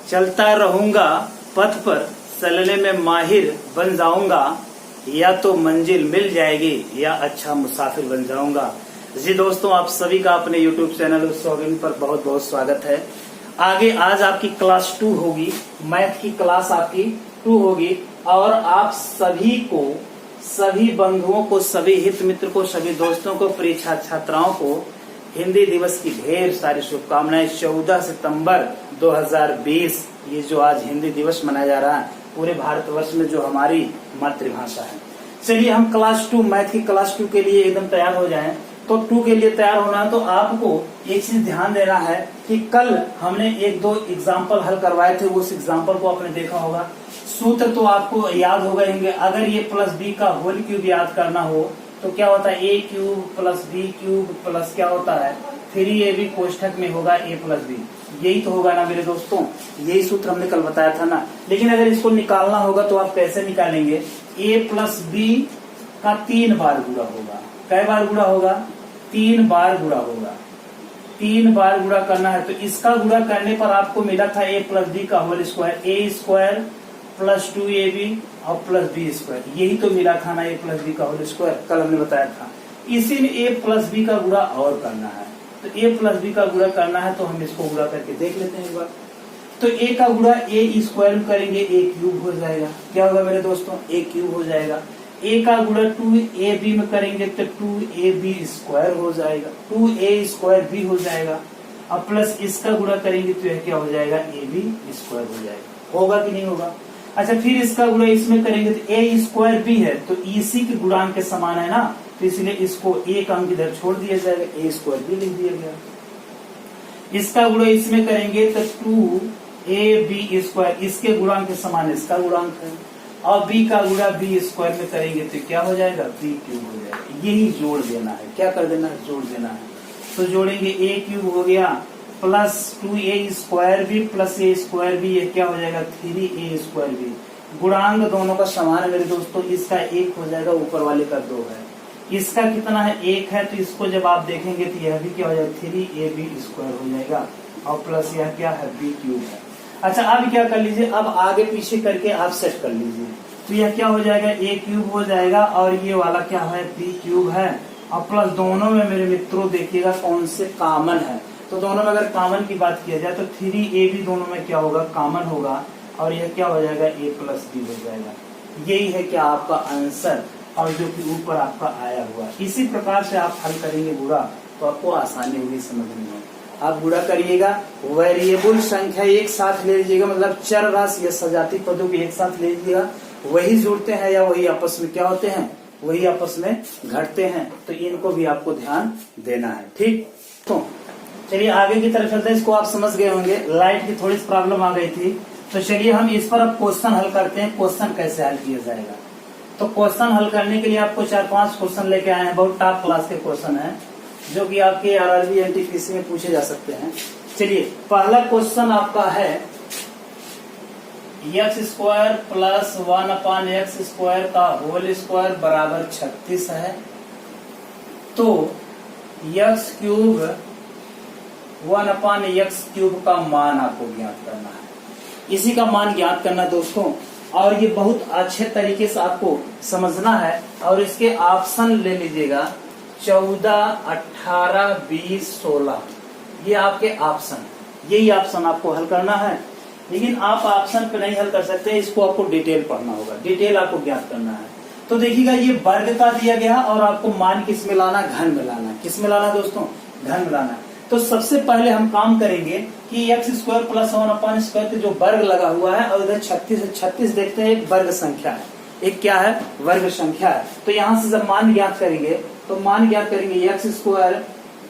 चलता रहूंगा पथ पर, चलने में माहिर बन जाऊंगा, या तो मंजिल मिल जाएगी या अच्छा मुसाफिर बन जाऊंगा। जी दोस्तों, आप सभी का अपने YouTube चैनल सौगिन पर बहुत बहुत स्वागत है। आगे आज आपकी क्लास 2 होगी, मैथ की क्लास आपकी 2 होगी और आप सभी को, सभी बंधुओं को, सभी हित मित्र को, सभी दोस्तों को, परीक्षा छात्राओं को हिंदी दिवस की ढेर सारी शुभकामनाएं। 14 सितंबर 2020 ये जो आज हिंदी दिवस मनाया जा रहा है पूरे भारतवर्ष में, जो हमारी मातृभाषा है। चलिए हम क्लास 2 मैथ की क्लास 2 के लिए एकदम तैयार हो जाएं। तो 2 के लिए तैयार होना है तो आपको एक चीज ध्यान देना है कि कल हमने 1-2 एग्जाम्पल हल करवाए थे, उस एग्जाम्पल को आपने देखा होगा। सूत्र तो आपको याद हो गए होंगे। अगर ये प्लस बी का होल क्यूब याद करना हो तो क्या होता है, A cube plus B cube plus क्या होता है 3ab कोष्ठक में होगा a प्लस बी। यही तो होगा ना मेरे दोस्तों, यही सूत्र हमने कल बताया था ना। लेकिन अगर इसको निकालना होगा तो आप कैसे निकालेंगे, a प्लस बी का 3 बार गुणा होगा। कै बार गुणा होगा, 3 बार गुणा होगा। 3 बार गुणा करना है तो इसका गुणा करने पर आपको मिला था a प्लस बी का whole square, a square plus 2ab और प्लस बी स्क्वायर। यही तो मिला था ना a प्लस बी का होल स्क्वायर, कल हमने बताया था। इसी में a प्लस बी का गुणा और करना है, तो a प्लस बी का गुणा करना है तो हम इसको गुणा करके देख लेते हैं एक बार। तो a का गुणा a स्क्वायर में करेंगे, a क्यूब हो जाएगा। क्या होगा मेरे दोस्तों, a क्यूब हो जाएगा। a का गुणा 2ab में करेंगे तो 2ab स्क्वायर हो जाएगा, 2a स्क्वायर b हो जाएगा। अब प्लस इसका गुणा करेंगे तो यह क्या हो जाएगा, ab स्क्वायर हो जाएगा। होगा कि नहीं होगा। अच्छा, फिर इसका गुणा इसमें करेंगे तो a स्क्वायर b है तो इसी के गुणांक के समान है ना, तो इसलिए इसको एक अंक इधर छोड़ दिया जाएगा, a स्क्वायर b लिख दिया गया। इसका गुणा इसमें करेंगे तो 2ab स्क्वायर, इसके गुणांक के समान इसका गुणांक है। और b का गुणा b स्क्वायर में करेंगे तो क्या हो जाएगा, b क्यूब हो जाएगा। यही जोड़ देना है, क्या कर देना है, जोड़ देना है। तो जोड़ेंगे a क्यूब हो गया प्लस 2a स्क्वायर भी प्लस a स्क्वायर भी, ये क्या हो जाएगा 3a स्क्वायर भी। गुणांक दोनों का समान है मेरे दोस्तों, इसका 1 हो जाएगा, ऊपर वाले का 2 है। इसका कितना है, 1 है, तो इसको जब आप देखेंगे तो यह भी क्या हो जाएगा 3ab स्क्वायर हो जाएगा और प्लस यह क्या है b क्यूब है। अच्छा, अब क्या कर लीजिए, अब आगे पीछे करके आप सेट कर लीजिए तो यह क्या हो जाएगा, a क्यूब हो जाएगा और ये वाला क्या है b क्यूब है। और प्लस दोनों में मेरे मित्रों देखिएगा कौन से कॉमन है, तो दोनों में अगर कॉमन की बात किया जाए तो 3ab दोनों में क्या होगा, कॉमन होगा और यह क्या हो जाएगा a प्लस b हो जाएगा। यही है क्या आपका आंसर, और जो कि ऊपर आपका आया हुआ। इसी प्रकार से आप हल करेंगे गुणा तो आपको आसानी होगी समझने में। आप गुणा करिएगा, वेरिएबल संख्या एक साथ ले लीजिएगा, मतलब चर राशि या सजातीय पदों को एक साथ ले लीजिएगा। वही जुड़ते हैं या वही आपस में क्या होते हैं, वही आपस में घटते हैं, तो इनको भी आपको ध्यान देना है। ठीक, तो चलिए आगे की तरफ चलते हैं। इसको आप समझ गए होंगे, लाइट की थोड़ी सी प्रॉब्लम आ गई थी, तो चलिए हम इस पर अब क्वेश्चन हल करते हैं। क्वेश्चन कैसे हल किया जाएगा, तो क्वेश्चन हल करने के लिए आपको 4-5 क्वेश्चन लेके आए हैं। बहुत टॉप क्लास के क्वेश्चन है जो कि आपके RRB NTPC में पूछे जा सकते हैं। चलिए, पहला क्वेश्चन आपका है x square plus 1/x square का होल स्क्वायर बराबर 36 है, तो x क्यूब 1/x क्यूब का मान आपको ज्ञात करना है। इसी का मान ज्ञात करना दोस्तों, और ये बहुत अच्छे तरीके से आपको समझना है। और इसके ऑप्शन ले लीजिएगा 14, 18, 20, 16, ये आपके ऑप्शन, यही ऑप्शन आपको हल करना है। लेकिन आप ऑप्शन पे नहीं हल कर सकते, इसको आपको डिटेल पढ़ना होगा, डिटेल आपको ज्ञात करना है। तो देखिएगा ये वर्ग का दिया गया और आपको मान किस में लाना, घन में लाना। किस में लाना दोस्तों, घन में लाना। तो सबसे पहले हम काम करेंगे कि x square plus 1/x square जो वर्ग लगा हुआ है और इधर 36 देखते हैं, एक वर्ग संख्या है, एक क्या है, वर्ग संख्या है। तो यहाँ से जब मान ज्ञात करेंगे तो मान ज्ञात करेंगे x square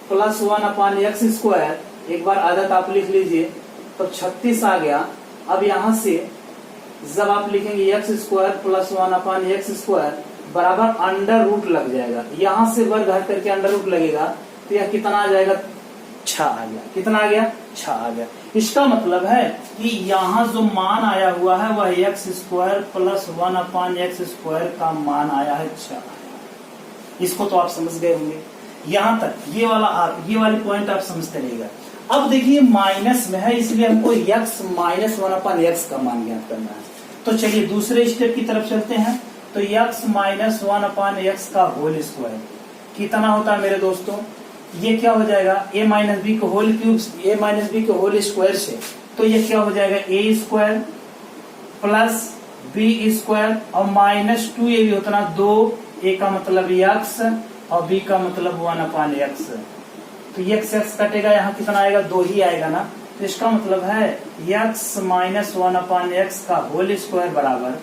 plus 1/x square, एक बार आदत आप लिख लीजिए, तो 36 आ गया। अब यहाँ से जब आप लिखेंगे x square plus 1/x square बराबर अंडर रूट लग जाएगा, यहाँ से वर्ग हट करके अंडर रूट लगेगा तो यह कितना आ जाएगा, 6 आ गया। कितना आ गया, 6 आ गया। इसका मतलब है कि यहाँ जो मान आया हुआ है वह x square plus 1/x square का मान आया है 6। इसको तो आप समझ गए होंगे। यहाँ तक ये वाली पॉइंट आप समझते रहिएगा। अब देखिए माइनस में है, इसलिए हमको x माइनस 1/x का मान ज्ञात करना है। तो चलिए दूसरे स्टेप की तरफ चलते हैं। तो x माइनस 1/x का होल स्क्वायर कितना होता है मेरे दोस्तों? ये क्या हो जाएगा? a माइनस बी के whole cube, a minus B के होल स्क्वायर से, तो ये क्या हो जाएगा? a square plus B square और माइनस 2 ये भी होता ना, 2a का मतलब x और b का मतलब 1/x। तो x कटेगा, यहाँ कितना आएगा? 2 ही आएगा ना। तो इसका मतलब है x माइनस 1/x का होल स्क्वायर बराबर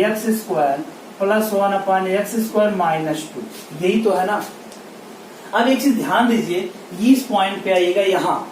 x square plus 1/x square minus 2। यही तो है ना। अब एक चीज ध्यान दीजिए, इस पॉइंट पे आइएगा, यहाँ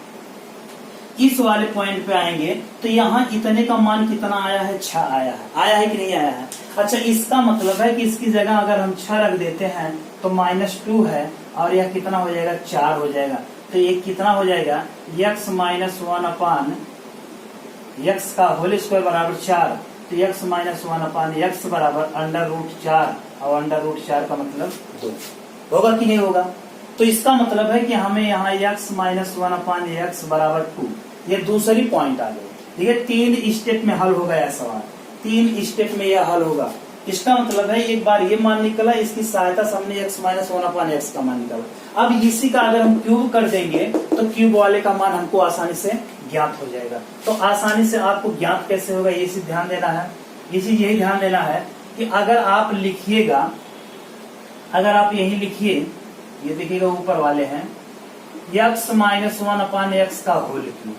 इस वाले पॉइंट पे आएंगे तो यहाँ इतने का मान कितना आया है? 6 आया है। आया है कि नहीं आया है? अच्छा, इसका मतलब है कि इसकी जगह अगर हम 6 रख देते हैं तो -2 है और यह कितना हो जाएगा? 4 हो जाएगा। तो ये कितना हो जाएगा? x माइनस 1/x का होल स्क्वायर बराबर 4। तो x माइनस 1/x बराबर √4 और √4 का मतलब 2 होगा कि नहीं होगा? तो इसका मतलब है कि हमें यहाँ x माइनस 1/x बराबर 2, ये दूसरी पॉइंट आ गई। ठीक है, 3 स्टेप में हल होगा यह सवाल, 3 स्टेप में यह हल होगा। इसका मतलब है एक बार ये मान निकला, इसकी सहायता से हमने x माइनस 1/x का मान निकाला। अब इसी का अगर हम क्यूब कर देंगे तो क्यूब वाले का मान हमको आसानी से ज्ञात हो जाएगा। तो आसानी से आपको ज्ञात कैसे होगा, ये चीज ध्यान देना है। ये चीज यही ध्यान देना है कि अगर आप लिखिएगा, अगर आप यही लिखिए, ये देखिएगा ऊपर वाले हैं x माइनस 1/x का होल क्यूब,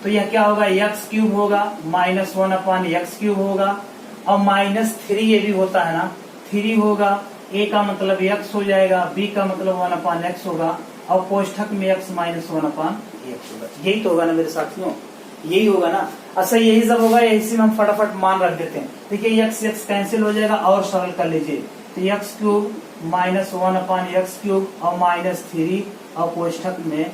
तो यह क्या होगा? x क्यूब होगा माइनस 1/x क्यूब होगा और -3 ये भी होता है ना, 3 होगा। a का मतलब x हो जाएगा, b का मतलब 1/x होगा और कोष्ठक में x माइनस 1/x होगा। यही तो होगा ना मेरे साथियों, यही होगा ना। अच्छा, यही सब होगा, इसी में हम फटाफट मान रख देते हैं। देखिए x कैंसिल हो जाएगा और सरल कर लीजिए। तो x cube minus 1/x cube और -3 और कोष्ठक में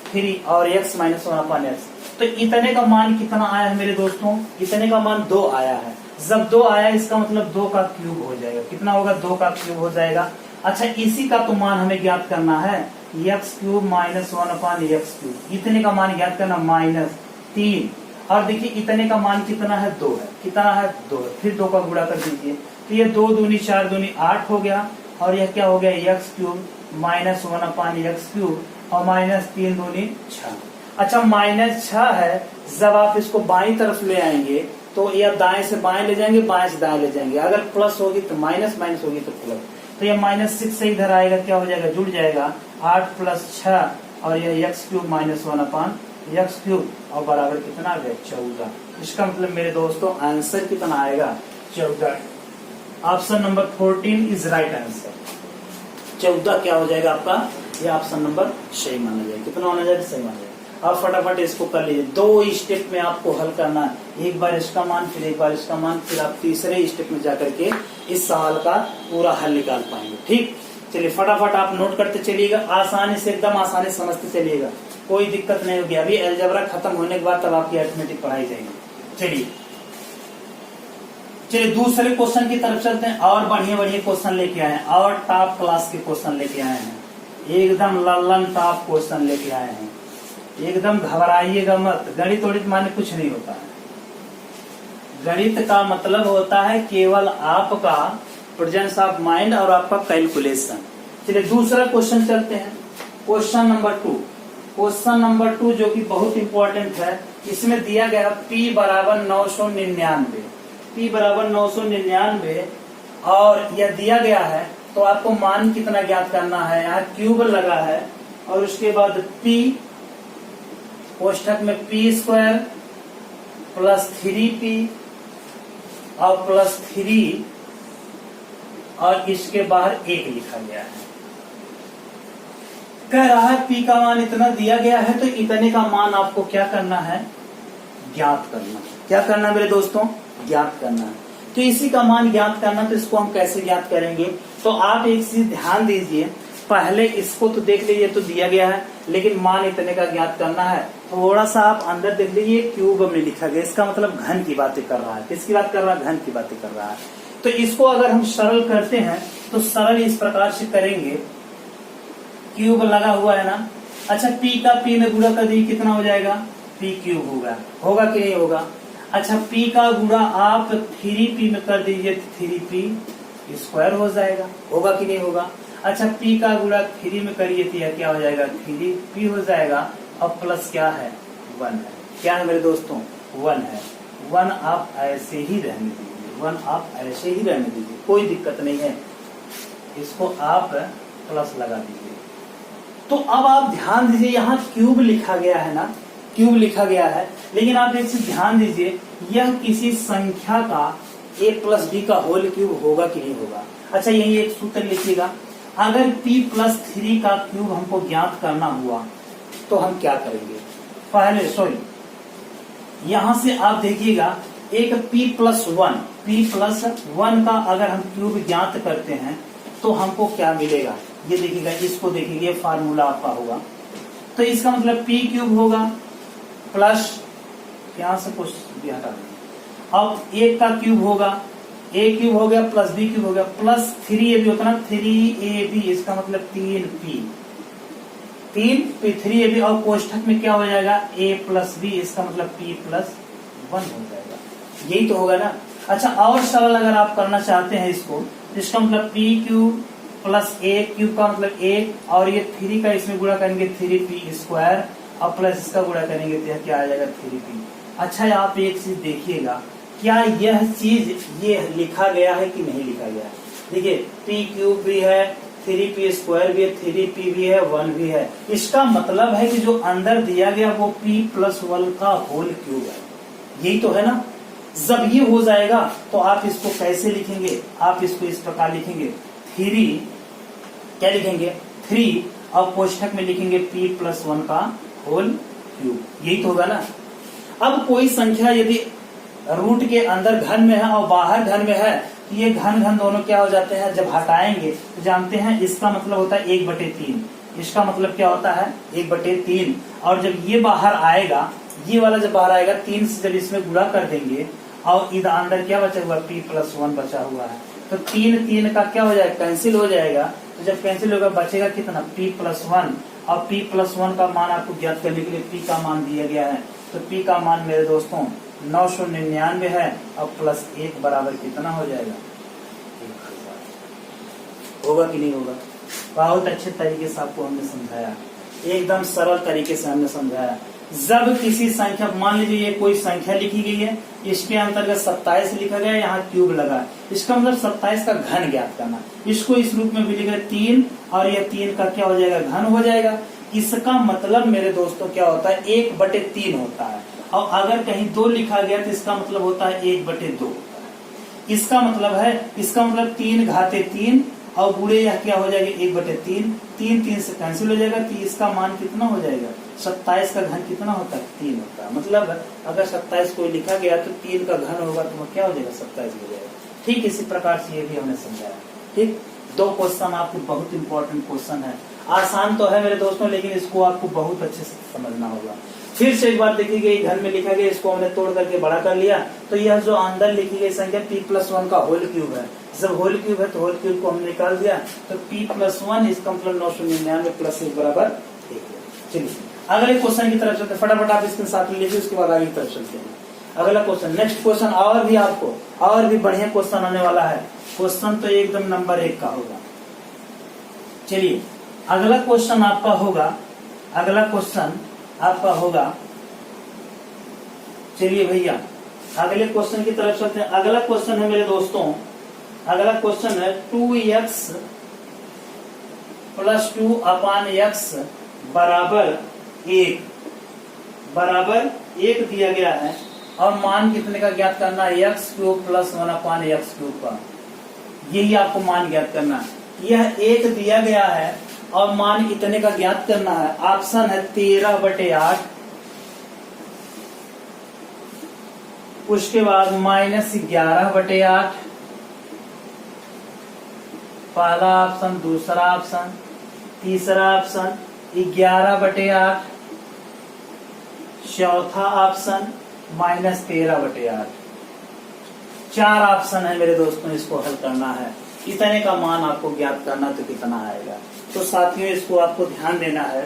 3 और x माइनस 1/x। तो इतने का मान कितना आया है मेरे दोस्तों? इतने का मान 2 आया है। जब 2 आया इसका मतलब 2 का क्यूब हो जाएगा। कितना होगा? 2 का क्यूब हो जाएगा। अच्छा, इसी का तो मान हमें ज्ञात करना है, x cube minus 1/x cube. इतने का मान ज्ञात करना -3। और देखिए इतने का मान कितना है? 2 है। कितना है? 2 है। फिर 2 का गुणा कर दीजिए, तो ये 2 दूनी 4 दूनी 8 हो गया और यह क्या हो गया? x cube minus 1/x cube और -3 दूनी 6। अच्छा, -6 है। जब आप इसको बाईं तरफ ले आएंगे तो या दाएं से बाएं ले जाएंगे, बाएं से दाएं ले जाएंगे। अगर प्लस होगी तो माइनस, माइनस होगी तो प्लस। तो ये -6 से इधर आएगा, क्या हो जाएगा? जुड़ जाएगा 8 + 6 और यह x cube minus 1/x cube और बराबर कितना आ गया? 14। इसका मतलब मेरे दोस्तों आंसर कितना आएगा? 14। Option number 14 is right answer. 14 क्या हो जाएगा आपका? ये ऑप्शन नंबर सही माना जाएगा। कितना माना जाएगा? सही माना जाएगा। अब फटाफट इसको कर लीजिए। 2 स्टेप में आपको हल करना है, एक बार इसका मान फिर एक बार इसका मान, फिर आप तीसरे स्टेप में जाकर के इस सवाल का पूरा हल निकाल पाएंगे। ठीक, चलिए फटाफट आप नोट करते चलिएगा, आसानी से, एकदम आसानी से समझते चलिएगा, कोई दिक्कत नहीं होगी। अभी अलजेब्रा खत्म होने के बाद तब आपकी अरिथमेटिक पढ़ाई जाएगी। चलिए दूसरे क्वेश्चन की तरफ चलते हैं। और बढ़िया बढ़िया क्वेश्चन लेके आए हैं, और टॉप क्लास के क्वेश्चन लेके आए हैं, एकदम लल्लन टॉप क्वेश्चन लेके आए हैं। एकदम घबराइएगा मत, गणित वणित माने कुछ नहीं होता है। गणित का मतलब होता है केवल आपका प्रेजेंस ऑफ माइंड और आपका कैलकुलेशन। चलिए दूसरा क्वेश्चन चलते हैं, क्वेश्चन नंबर 2। क्वेश्चन नंबर 2 जो कि बहुत इंपॉर्टेंट है, इसमें दिया गया P बराबर 999, P बराबर 999 और यह दिया गया है। तो आपको मान कितना ज्ञात करना है? यहाँ क्यूब लगा है और उसके बाद P कोष्ठक में p² प्लस 3p और प्लस 3 और इसके बाहर 1 लिखा गया है। कह रहा है p का मान इतना दिया गया है, तो इतने का मान आपको क्या करना है? ज्ञात करना। क्या करना मेरे दोस्तों? ज्ञात करना है। तो इसी का मान ज्ञात करना, तो इसको हम कैसे ज्ञात करेंगे? तो आप एक चीज ध्यान दीजिए, पहले इसको तो देख लीजिए, तो दिया गया है लेकिन मान इतने का ज्ञात करना है। थोड़ा सा आप अंदर देख लीजिए, क्यूब में लिखा गया, इसका मतलब घन की बातें कर रहा है। किसकी बात कर रहा है? घन की बातें कर रहा है। तो इसको अगर हम सरल करते हैं तो सरल इस प्रकार से करेंगे, क्यूब लगा हुआ है ना, अच्छा p का p में गुणा कर दीजिए, कितना हो जाएगा, p क्यूब होगा, होगा कि नहीं होगा। अच्छा p का गुणा आप 3p में कर दीजिए, 3p स्क्वायर हो जाएगा, होगा कि नहीं होगा। अच्छा p का गुणा 3 में करिए तो यह क्या हो जाएगा, 3p हो जाएगा। अब प्लस क्या है, 1 है। क्या है मेरे दोस्तों, 1 है। 1 आप ऐसे ही रहने दीजिए, 1 आप ऐसे ही रहने दीजिए, कोई दिक्कत नहीं है। इसको आप प्लस लगा दीजिए। तो अब आप ध्यान दीजिए, यहाँ क्यूब लिखा गया है ना, क्यूब लिखा गया है, लेकिन आप एक चीज ध्यान दीजिए, यह किसी संख्या का a प्लस बी का होल क्यूब होगा कि नहीं होगा। अच्छा यही एक सूत्र लिखिएगा, अगर p प्लस 3 का क्यूब हमको ज्ञात करना हुआ तो हम क्या करेंगे। पहले सॉरी, यहां से आप देखिएगा, एक p प्लस 1 का अगर हम क्यूब ज्ञात करते हैं तो हमको क्या मिलेगा, ये देखिएगा, इसको देखिए, फार्मूला आपका होगा। तो इसका मतलब p क्यूब होगा प्लस, यहां से कुछ भी हटा देंगे। अब एक का क्यूब होगा, a क्यूब हो गया प्लस b क्यूब हो गया, प्लस 3ab होता ना, 3ab, इसका मतलब 3p, 3ab, और कोष्ठक में क्या हो जाएगा, a प्लस b, इसका मतलब p प्लस 1 हो जाएगा। यही तो होगा ना। अच्छा और सरल अगर आप करना चाहते हैं इसको, इसका मतलब p cube plus a cube का मतलब a, और ये 3 का इसमें गुणा करेंगे 3p स्क्वायर, और प्लस इसका गुणा करेंगे तो क्या आ जाएगा, 3p। अच्छा आप एक चीज देखिएगा, क्या यह चीज ये लिखा गया है कि नहीं लिखा गया है। देखिए p क्यूब भी है, 3p स्क्वायर भी है, 3p भी है, 1 भी है। इसका मतलब है कि जो अंदर दिया गया वो p प्लस 1 का होल क्यूब है, यही तो है ना। जब ये हो जाएगा तो आप इसको कैसे लिखेंगे, आप इसको इस प्रकार लिखेंगे, 3 क्या लिखेंगे, 3, और कोष्ठक में लिखेंगे p प्लस 1 का होल क्यूब, यही तो होगा ना। अब कोई संख्या यदि रूट के अंदर घन में है और बाहर घन में है, तो ये घन घन दोनों क्या हो जाते हैं, जब हटाएंगे तो जानते हैं इसका मतलब होता है 1/3, इसका मतलब क्या होता है 1/3, और जब ये बाहर आएगा, ये वाला जब बाहर आएगा, 3 से जब इसमें गुणा कर देंगे, और इधर अंदर क्या बचा हुआ, p प्लस 1 बचा हुआ है, तो 3 का क्या हो जाएगा, कैंसिल हो जाएगा। तो जब कैंसिल होगा बचेगा कितना, p प्लस 1, और p प्लस 1 का मान आपको ज्ञात करने के लिए p का मान दिया गया है। तो p का मान मेरे दोस्तों 999 है, और प्लस 1 बराबर कितना हो जाएगा, 1000। होगा कि नहीं होगा। बहुत अच्छे तरीके से आपको हमने समझाया, एकदम सरल तरीके से हमने समझाया। जब किसी संख्या, मान लीजिए ये कोई संख्या लिखी गई है, इसके अंतर्गत 27 लिखा गया, यहाँ क्यूब लगा, इसका मतलब 27 का घन ज्ञात करना। इसको इस रूप में भी लिखा 3, और ये 3 का क्या हो जाएगा, घन हो जाएगा। इसका मतलब मेरे दोस्तों क्या होता है, 1/3 होता है, और अगर कहीं 2 लिखा गया तो इसका मतलब होता है 1/2 होता है। इसका मतलब है, इसका मतलब 3 घाते 3, और गुणे यह क्या हो जाएगा, 1/3, 3 से कैंसिल हो जाएगा, तो इसका मान कितना हो जाएगा, 27 का घन कितना होता है, 3 होता है। मतलब अगर 27 को लिखा गया तो 3 का घन होगा तो वो क्या हो जाएगा, 27 हो जाएगा। ठीक इसी प्रकार से ये भी हमने समझाया। ठीक, 2 क्वेश्चन आपको बहुत इंपॉर्टेंट क्वेश्चन है, आसान तो है मेरे दोस्तों, लेकिन इसको आपको बहुत अच्छे से समझना होगा। फिर से एक बार देखी गई, घर में लिखा गया, इसको हमने तोड़ करके बड़ा कर लिया, तो यह जो अंदर लिखी गई संख्या p प्लस 1 का होल क्यूब है। जब होल क्यूब है तो होल क्यूब को हमने निकाल दिया, तो p प्लस 1, इसका मतलब 999 प्लस 1 बराबर 1। चलिए अगले क्वेश्चन की तरफ चलते, फटाफट आप इसके साथ में लीजिए, उसके बाद आगे की तरफ चलते हैं। अगला क्वेश्चन, नेक्स्ट क्वेश्चन, और भी आपको और भी बढ़िया क्वेश्चन आने वाला है। क्वेश्चन तो एकदम नंबर 1 का होगा। चलिए अगला क्वेश्चन आपका होगा, अगला क्वेश्चन आपका होगा, चलिए भैया अगले क्वेश्चन की तरफ चलते हैं। अगला क्वेश्चन है मेरे दोस्तों, अगला क्वेश्चन है 2x प्लस 2/x बराबर 1 दिया गया है, और मान कितने का ज्ञात करना है, x³ प्लस 1/x³ का। यही आपको मान ज्ञात करना है। यह 1 दिया गया है और मान इतने का ज्ञात करना है। ऑप्शन है 13/8, उसके बाद -11/8, पहला ऑप्शन, दूसरा ऑप्शन, तीसरा ऑप्शन 11/8, चौथा ऑप्शन -13/8। 4 ऑप्शन है मेरे दोस्तों, इसको हल करना है। इतने का मान आपको ज्ञात करना, तो कितना आएगा। तो साथियों इसको आपको ध्यान देना है,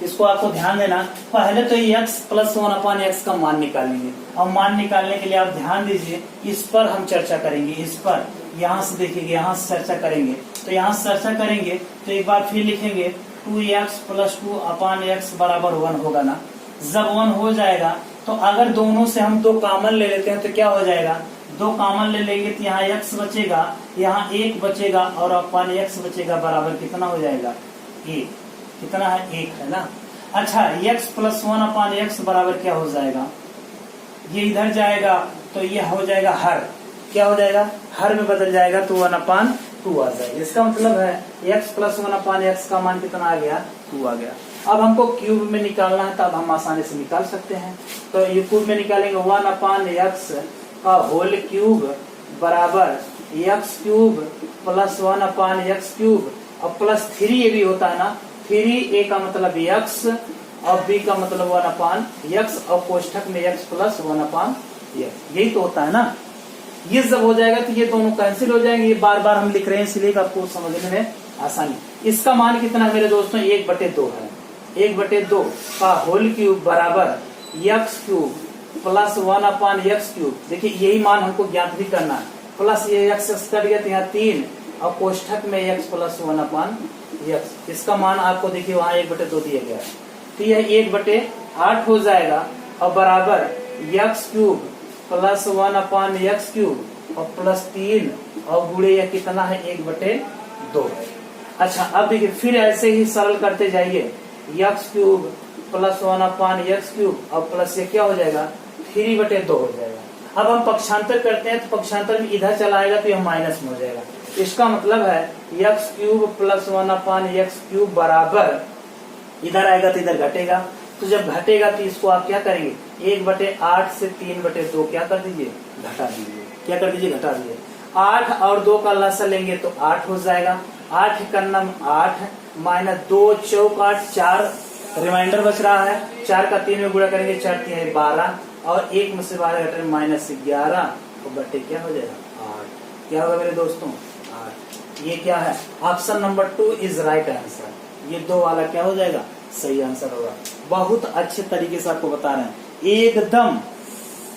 इसको आपको ध्यान देना। पहले तो x प्लस 1/x का मान निकालेंगे। अब मान निकालने के लिए आप ध्यान दीजिए, इस पर हम चर्चा करेंगे। इस पर यहाँ से देखिएगा, यहाँ से चर्चा करेंगे। तो यहाँ से चर्चा करेंगे तो एक बार फिर लिखेंगे 2x प्लस 2/x बराबर 1 होगा ना। जब 1 हो जाएगा तो अगर दोनों से हम 2 कॉमन ले लेते हैं तो क्या हो जाएगा, 2 कॉमन ले लेंगे तो यहाँ x बचेगा, यहाँ 1 बचेगा और अपान x बचेगा, बराबर कितना हो जाएगा 1। कितना है 1 है ना। अच्छा x प्लस 1/x बराबर क्या हो जाएगा, ये इधर जाएगा तो ये हो जाएगा हर, क्या हो जाएगा हर में बदल जाएगा तो 1/2 आ जाएगा। इसका मतलब है x प्लस 1/x का मान कितना आ गया 2 आ गया। अब हमको क्यूब में निकालना है, तब हम आसानी से निकाल सकते हैं। तो ये क्यूब में निकालेंगे 1/x का होल क्यूब बराबर x cube plus 1/x cube और प्लस 3 ये भी होता है ना। 3 a का मतलब x और b का मतलब 1/x और कोष्ठक में x प्लस 1/x, यही तो होता है ना। ये जब हो जाएगा तो ये दोनों कैंसिल हो जाएंगे। ये बार बार हम लिख रहे हैं इसलिए आपको समझने में आसानी। इसका मान कितना है मेरे दोस्तों 1/2 है। 1/2 का होल क्यूब बराबर x cube plus 1/x cube. देखिए यही मान हमको ज्ञात भी करना है। प्लस ये x कट गया तो यहाँ 3 और कोष्ठक में x प्लस 1/x। इसका मान आपको देखिए वहाँ 1/2 दिया गया है तो यह 1/8 हो जाएगा और बराबर x cube plus 1/x cube और प्लस 3 और गुणे यह कितना है 1/2। अच्छा अब देखिए फिर ऐसे ही सरल करते जाइए, x cube plus 1/x cube और प्लस ये क्या हो जाएगा 3/2 हो जाएगा। अब हम पक्षांतर करते हैं तो पक्षांतर में इधर चला आएगा तो यह माइनस में हो जाएगा। इसका मतलब है x cube plus 1/x cube बराबर इधर आएगा तो इधर घटेगा। तो जब घटेगा तो इसको आप क्या करेंगे 1/8 से 3/2 क्या कर दीजिए घटा दीजिए। क्या कर दीजिए घटा दीजिए। 8 और 2 का लसा लेंगे तो 8 हो जाएगा। 8 का नम 8 माइनस 2 चौक 8 4 रिमाइंडर बच रहा है। 4 का 3 में गुणा करेंगे 4 3 12 और 1 में से 12 घटे -11 और बटे क्या हो जाएगा 8। क्या होगा मेरे दोस्तों 8। ये क्या है option number 2 is right answer. ये 2 वाला क्या हो जाएगा सही आंसर होगा। बहुत अच्छे तरीके से आपको बता रहे हैं, एकदम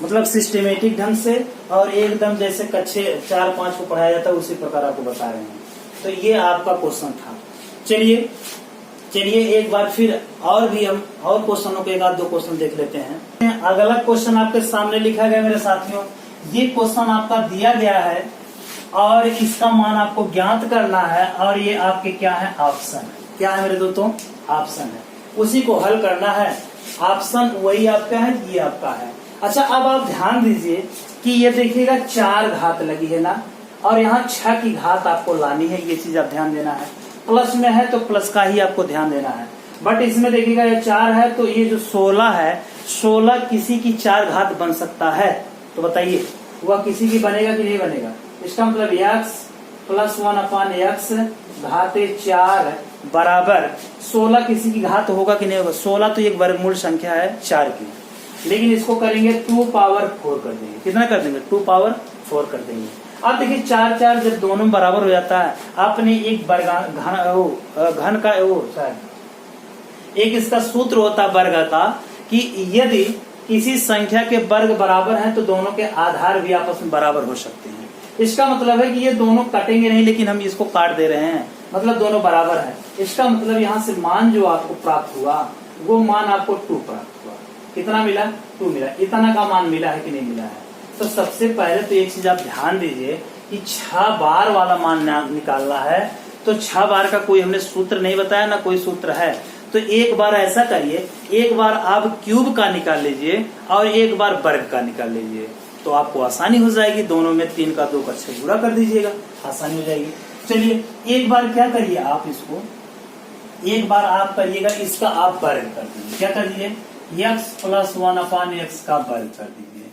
मतलब सिस्टमेटिक ढंग से और एकदम जैसे कच्चे 4-5 को पढ़ाया जाता है उसी प्रकार आपको बता रहे हैं। तो ये आपका क्वेश्चन था। चलिए एक बार फिर और भी हम और क्वेश्चनों के 1-2 क्वेश्चन देख लेते हैं। अगला क्वेश्चन आपके सामने लिखा गया मेरे साथियों। ये क्वेश्चन आपका दिया गया है और इसका मान आपको ज्ञात करना है और ये आपके क्या है ऑप्शन है। क्या है मेरे दोस्तों ऑप्शन है, उसी को हल करना है। ऑप्शन वही आपका है, ये आपका है। अच्छा अब आप ध्यान दीजिए कि ये देखिएगा 4 घात लगी है ना और यहाँ 6 की घात आपको लानी है। ये चीज आप ध्यान देना है। प्लस में है तो प्लस का ही आपको ध्यान देना है। बट इसमें देखिएगा ये 4 है तो ये जो 16 है 16 किसी की 4 घात बन सकता है। तो बताइए वह किसी की बनेगा कि नहीं बनेगा। इसका मतलब x प्लस 1/x घाते 4 बराबर 16 किसी की घात होगा कि नहीं होगा। 16 तो एक वर्गमूल संख्या है 4 की, लेकिन इसको करेंगे 2 पावर 4 कर देंगे। कितना कर देंगे 2 पावर 4 कर देंगे। अब देखिए 4 जब दोनों बराबर हो जाता है आपने एक घन का एक इसका सूत्र होता है वर्ग का कि यदि किसी संख्या के वर्ग बराबर हैं तो दोनों के आधार भी आपस में बराबर हो सकते हैं। इसका मतलब है कि ये दोनों कटेंगे नहीं लेकिन हम इसको काट दे रहे हैं, मतलब दोनों बराबर है। इसका मतलब यहाँ से मान जो आपको प्राप्त हुआ वो मान आपको 2 प्राप्त हुआ। कितना मिला 2 मिला। इतना का मान मिला है कि नहीं मिला है। तो सबसे पहले तो एक चीज आप ध्यान दीजिए कि 6 बार वाला मान निकालना है तो 6 बार का कोई हमने सूत्र नहीं बताया ना कोई सूत्र है। तो एक बार ऐसा करिए, एक बार आप क्यूब का निकाल लीजिए और एक बार वर्ग का निकाल लीजिए तो आपको आसानी हो जाएगी। दोनों में 3 का 2 का 6 गुणा कर दीजिएगा, आसानी हो जाएगी। चलिए एक बार क्या करिए आप इसको, एक बार आप करिएगा इसका आप वर्ग कर दीजिए। क्या कर दीजिए x प्लस 1/x का वर्ग कर दीजिए।